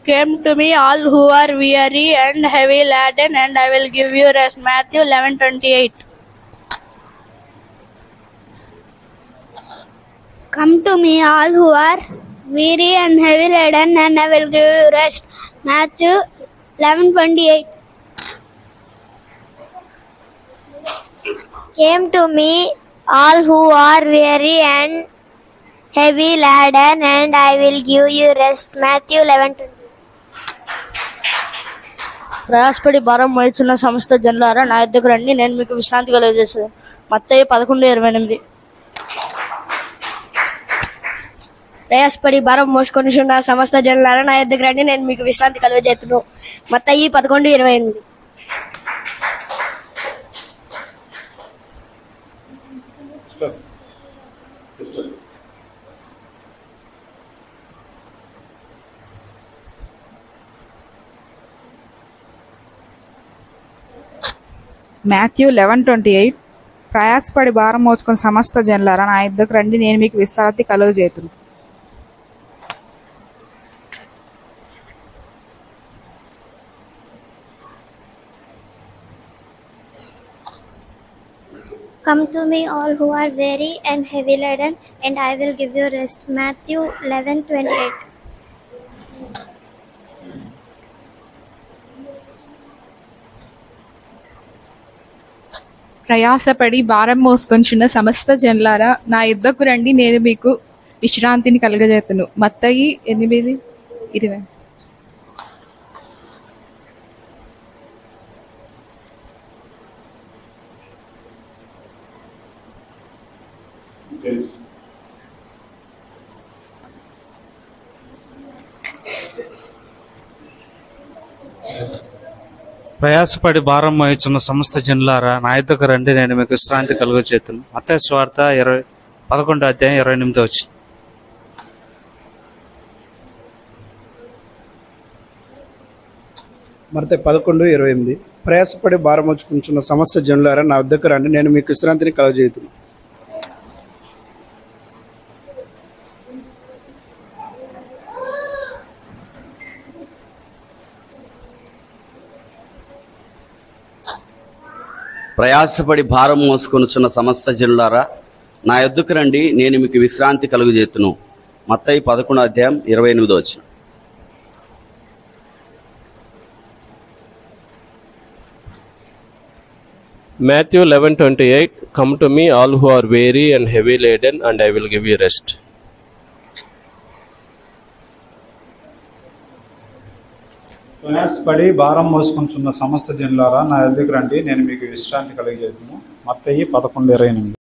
Came to me all who are weary and heavy laden, and I will give you rest. Matthew 11:28. Come to me, all who are weary and heavy laden, and I will give you rest. Matthew 11:28. Came to me, all who are weary and heavy laden, and I will give you rest. Matthew 11:28. ప్రయాసపడి భారం మోయుచున్న సమస్త జనులారా నా యొద్దకు రండి, నేను మీకు విశ్రాంతి కలుగజేసేది. మత్తయి 11:28. ప్రయాసపడి భారం మోసుకొనిచున్న సమస్త జనులారా నా యొద్దకు రండి, నేను మీకు విశ్రాంతి కలుగజేతును. మత్తయి 11:28. మాథ్యూ 11:28. ప్రయాసపడి భారం మోసుకొని సమస్త జనులారా నా యొద్దకు రండి, నేను మీకు విశ్రాంతి కలుగజేతును. Come to me, all who are weary and heavy laden, and I will give you rest. Matthew 11:28. ప్రయాసపడి భారం మోసుకొంచున్న సమస్త జనులారా నా యుద్ధకు రండి, నేను మీకు విశ్రాంతిని కలుగజేతును. మత్తయి 8:20. ప్రయాసపడి భారం మోయుచున్న సమస్త జనులారా నా యొద్దకు రండి, నేను మీకు విశ్రాంతి కలుగజేతును. మత్తయి సువార్త 11:28. మత్తయి 11:28. ప్రయాసపడి భారం మోసుకొనుచున్న సమస్త జనులారా నా వద్దకు రండి, నేను మీకు విశ్రాంతిని కలుగజేతును. ప్రయాసపడి భారం మోసుకొనుచున్న సమస్త జనులారా నా యొద్దకు రండి, నేను మీకు విశ్రాంతి కలుగజేతును. మత్తయి 11:28. Matthew 11:28. Come to me, all who are weary and heavy laden, and I will give you rest. ప్రయాసపడి భారం మోసుకొనుచున్న సమస్త జనులారా నా యొద్దకు రండి, నేను మీకు విశ్రాంతి కలుగజేతును. మత్తయి 11:28.